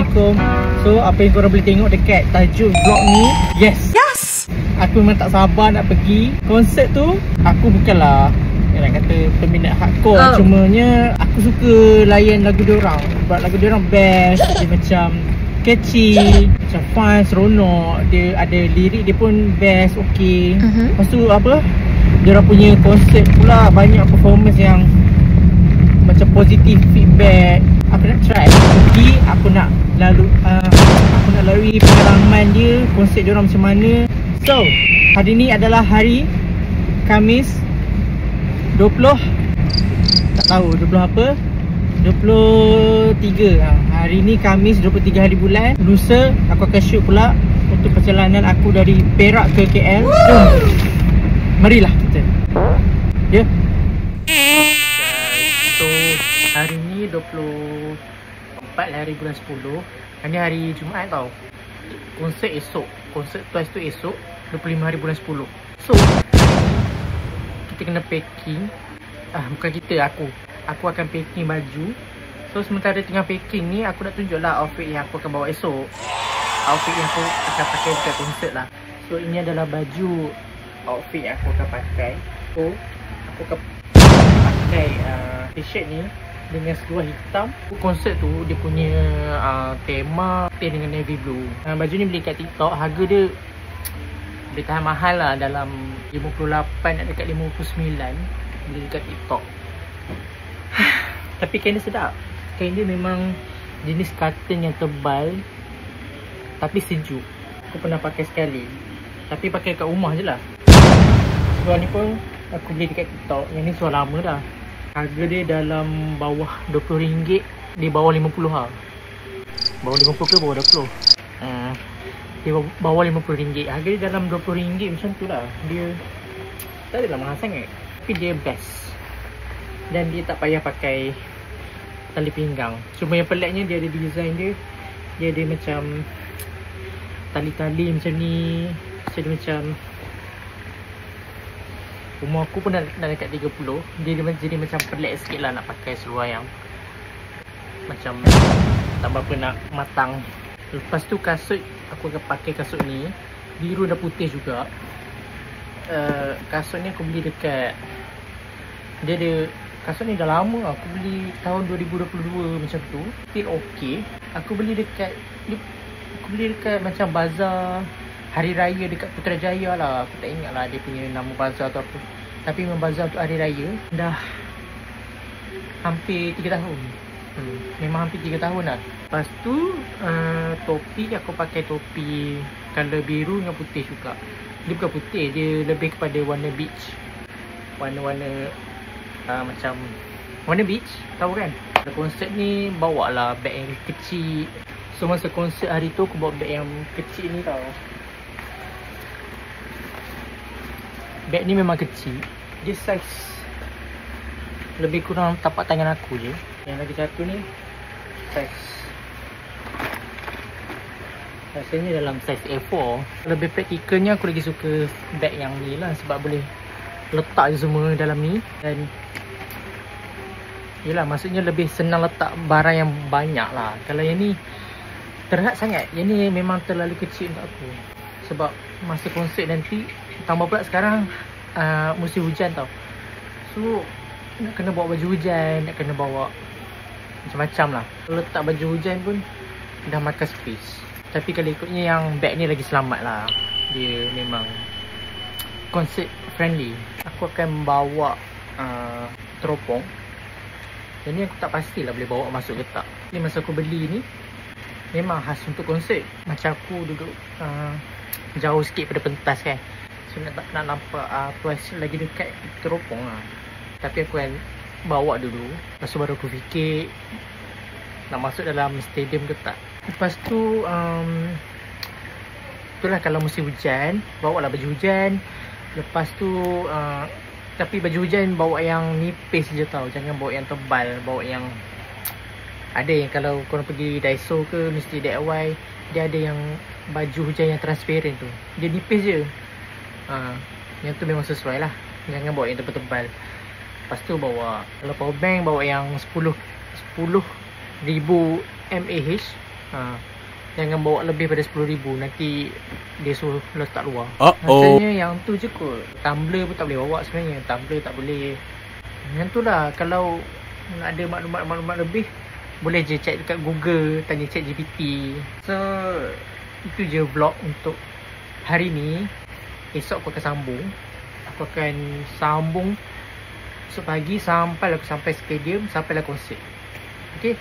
Assalamualaikum. So apa yang korang boleh tengok dekat tajuk vlog ni, yes, aku memang tak sabar nak pergi. Konsert tu aku bukanlah nak kata peminat hardcore, cumanya aku suka layan lagu diorang. Sebab lagu diorang best, dia macam catchy, macam fun, seronok. Dia ada lirik dia pun best, okay. Lepas tu apa, diorang punya konsert pula banyak performance yang macam positif feedback. Aku nak try pergi, aku nak lalui pengalaman dia, konsert diorang macam mana. So hari ni adalah hari Khamis 20, tak tahu 20 apa, 23. Hari ni Khamis 23 hari bulan. Lusa aku akan shoot pula untuk perjalanan aku dari Perak ke KL. Marilah kita. Ya. So hari ni 24 hari bulan 10. Ini hari Jumaat tau. Konsert esok. Konsert Twice tu esok 25 hari bulan 10. So kita kena packing. Bukan kita, aku akan packing baju. So sementara tengah packing ni, aku nak tunjuk lah outfit yang aku akan bawa esok. Outfit yang aku akan pakai dekat konsert lah. So ini adalah baju outfit yang aku akan pakai. So aku akan pakai t-shirt ni dengan seluar hitam. Konsert tu dia punya tema pink dengan navy blue. Baju ni beli kat TikTok. Harga dia boleh tahan mahal lah, dalam 58 nak dekat 59. Beli dekat TikTok. Tapi kain dia sedap. Kain dia memang jenis cotton yang tebal tapi sejuk. Aku pernah pakai sekali, tapi pakai kat rumah je lah. Seluar ni pun aku beli dekat TikTok. Yang ni seluar lama dah. Harga dia dalam bawah RM20. Dia bawah 50 lah. Bawah 50 ke bawah 20? Dia bawah RM50. Harga dia dalam RM20 macam tu lah. Dia tak adalah mahal sangat, tapi dia best. Dan dia tak payah pakai tali pinggang. Cuma yang peliknya dia ada design dia. Dia ada macam tali-tali macam ni. So dia macam, umur aku pun dah dekat 30. Dia jadi macam pelik sikit lah nak pakai seluar yang macam tak berapa nak matang. Lepas tu kasut, aku akan pakai kasut ni. Biru dan putih juga. Kasut ni aku beli dekat, dia ada, kasut ni dah lama. Aku beli tahun 2022 macam tu. Still okay. Aku beli dekat macam bazar Hari Raya dekat Putrajaya lah. Aku tak ingat lah dia punya nama bazar atau apa. Tapi memang bazar untuk Hari Raya. Dah hampir 3 tahun. Memang hampir 3 tahun lah. Lepas tu topi, aku pakai topi colour biru dengan putih juga. Dia bukan putih, dia lebih kepada warna beach. Warna-warna macam warna beach, tahu kan? Konsert ni bawa lah beg yang kecil. So masa konsert hari tu aku bawa beg yang kecil ni tau. Beg ni memang kecil. Dia saiz lebih kurang tapak tangan aku je. Yang lagi satu ni saiz, rasanya dalam saiz A4. Lebih praktikalnya aku lagi suka beg yang ni lah. Sebab boleh letak je semua dalam ni. Dan yelah, maksudnya lebih senang letak barang yang banyak lah. Kalau yang ni terhad sangat. Yang ni memang terlalu kecil untuk aku. Sebab masa konsert nanti, tambah pula sekarang musim hujan tau. So nak kena bawa baju hujan, nak kena bawa macam-macam lah. Kalau letak baju hujan pun dah makan space. Tapi kalau ikutnya yang bag ni lagi selamat lah. Dia memang konsert friendly. Aku akan bawa teropong. Yang ni aku tak pastilah boleh bawa masuk ke tak. Ni masa aku beli ni memang khas untuk konsert. Macam aku duduk jauh sikit pada pentas kan. So nak nampak Twice lagi dekat teropong lah. Tapi aku akan bawa dulu. Lepas tu baru aku fikir nak masuk dalam stadium ke tak. Lepas tu itulah, kalau musim hujan bawa lah baju hujan. Lepas tu tapi baju hujan bawa yang nipis je tau. Jangan bawa yang tebal. Bawa yang, ada yang kalau korang pergi Daiso ke mesti DIY, dia ada yang baju hujan yang transparent tu. Dia nipis je. Yang tu memang sesuai lah. Jangan bawa yang tebal-tebal. Lepas tu bawa, kalau power bank bawa yang 10,000 mAh. Jangan bawa lebih pada 10,000. Nanti dia suruh letak luar. Uh-oh. Rasanya yang tu je kot. Tumbler pun tak boleh bawa sebenarnya. Tumbler tak boleh. Yang tu lah. Kalau nak ada maklumat lebih, boleh je check dekat Google, tanya ChatGPT. So itu je vlog untuk hari ni. Esok aku akan sambung. Aku akan sambung esok pagi sampai stadium, sampailah konsert. Okay.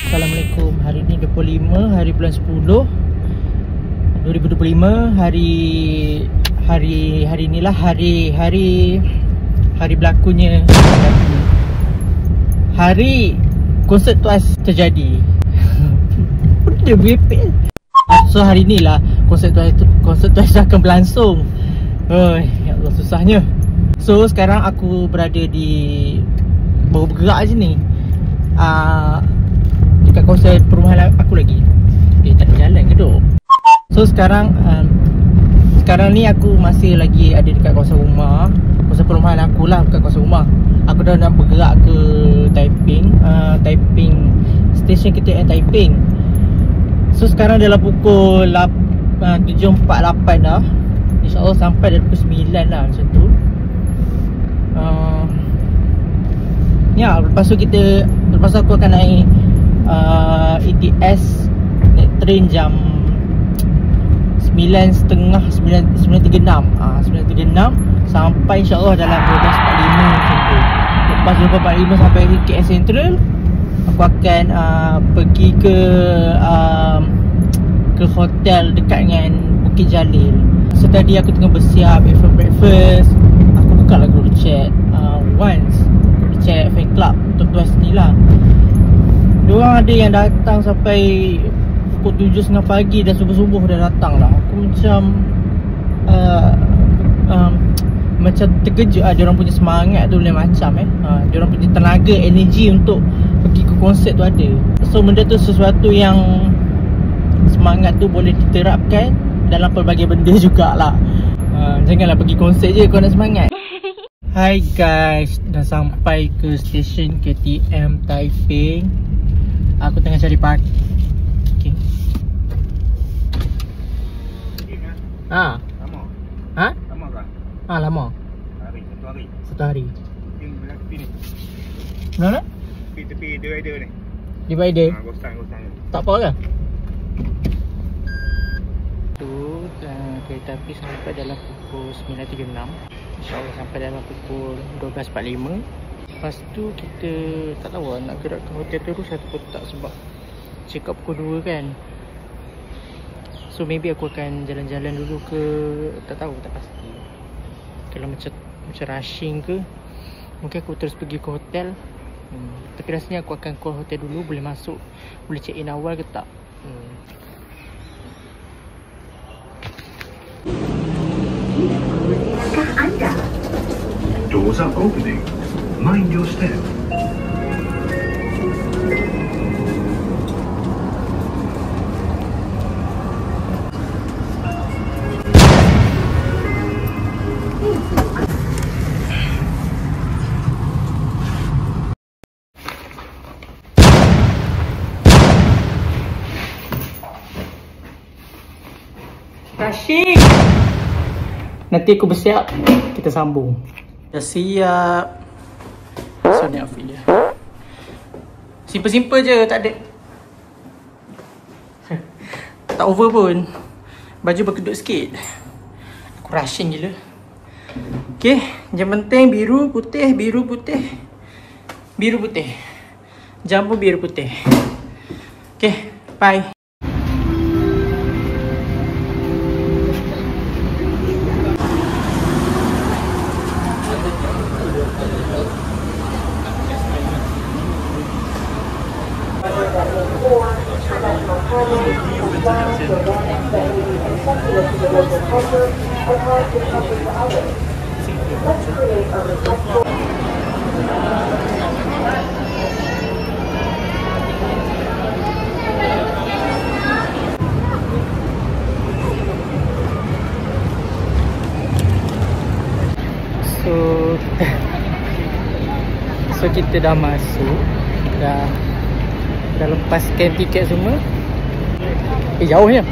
Assalamualaikum. Hari ni 25 hari bulan 10 2025. Hari inilah hari berlakunya hari konsert Twice terjadi. Benda berepek. So hari inilah konsert Twice akan berlangsung. Ya Allah, susahnya. So sekarang aku berada di baru bergerak je ni, dekat kawasan perumahan aku lagi. Tak ada jalan ke duk. So sekarang ni aku masih lagi ada dekat kawasan rumah, kawasan perumahan aku lah, bukan kawasan rumah. Aku dah nak bergerak ke Taiping, stesen KTM Taiping. So sekarang dalam pukul 7.48 dah. InsyaAllah sampai dari pukul 9 lah macam tu. Ya, lepas tu aku akan naik ETS, naik train jam 9.30, 9.36 sampai insyaAllah dalam 12.45 macam tu. Lepas 12.45 sampai KL Central, aku akan pergi ke hotel dekat dengan Bukit Jalil. So tadi aku tengah bersiap for breakfast. Aku buka lah group chat group chat fan club untuk Twice ni lah. Diorang ada yang datang sampai pukul 7.30 pagi, dah subuh-subuh dah datang lah. Aku macam terkejut lah. Diorang punya semangat tu lain macam diorang punya tenaga, energi untuk pergi ke konsert tu ada. So benda tu sesuatu yang semangat tu boleh diterapkan dalam pelbagai benda jugalah. Janganlah pergi konsert je kau nak semangat. Hai guys, dah sampai ke stesen KTM Taiping. Aku tengah cari parking. Lama? Lama kan? Lama. Satu hari. Yang belah tepi ni. Mana? Tepi divider ni. Divider? Gostan. Tak apa ke? Tu kereta api sampai dalam pukul 9.36. InsyaAllah sampai dalam pukul 12.45. Lepas tu kita tak tahu lah nak gerak ke hotel terus atau tak, sebab check out pukul 2 kan. So maybe aku akan jalan-jalan dulu ke, tak tahu, tak pasti. Kalau macam rushing ke, mungkin aku terus pergi ke hotel. Tapi rasanya aku akan call hotel dulu, boleh masuk, boleh check in awal ke tak. Doors are opening. Mind your step. Rashid, nanti aku bersiap, kita sambung. Dah siap. So ni outfit dia. Simple-simple je, tak ada tak over pun. Baju berkedut sikit. Aku rushing gila. Okay, yang penting biru putih. Jam pun biru putih. Okay, bye. So kita dah masuk, dah Dah lepas scan tiket semua. Jauhnya.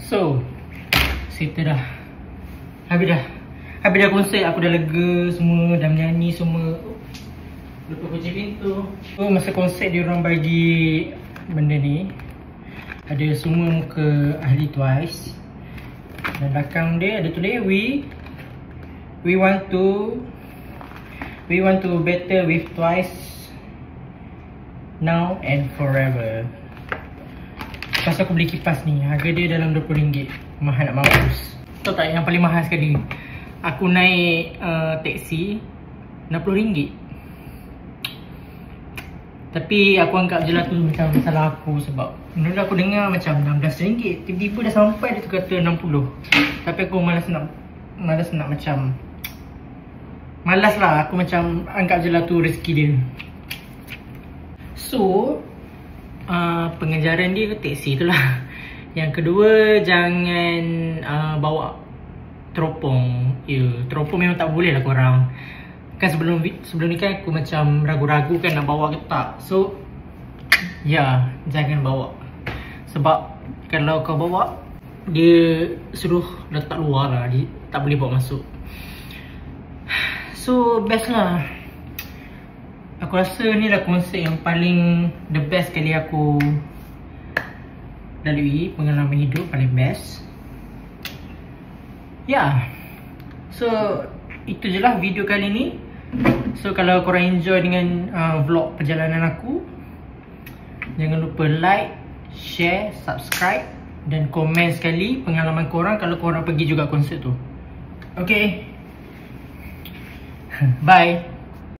So, kita dah habis dah konsert. Aku dah lega semua, dah menyanyi semua. Lupa kunci pintu. So, masa konsert dia orang bagi benda ni. Ada semua muka ahli Twice. Dan belakang dia ada tulis we want to better with Twice now and forever. Lepas aku beli kipas ni, harga dia dalam RM20. Mahal nak mampus. Tahu tak yang paling mahal sekali? Aku naik teksi RM60. Tapi aku anggap je lah tu macam salah aku. Sebab menurut aku dengar macam RM16. Tiba-tiba dah sampai dia tu kata RM60. Tapi aku malas nak macam malas lah. Aku macam anggap je lah tu rezeki dia. So pengajaran dia teksi tu lah. Yang kedua, jangan bawa teropong. Teropong memang tak boleh lah korang. Kan sebelum ni kan aku macam ragu-ragu kan nak bawa ke tak. So jangan bawa. Sebab kalau kau bawa, dia suruh letak luar lah. Dia tak boleh bawa masuk. So best lah. Aku rasa ni lah konsert yang paling the best kali aku lalui. Pengalaman hidup paling best. So itu je lah video kali ni. So kalau korang enjoy dengan vlog perjalanan aku, jangan lupa like, share, subscribe dan komen sekali pengalaman korang kalau korang pergi juga konsert tu. Okay. Bye.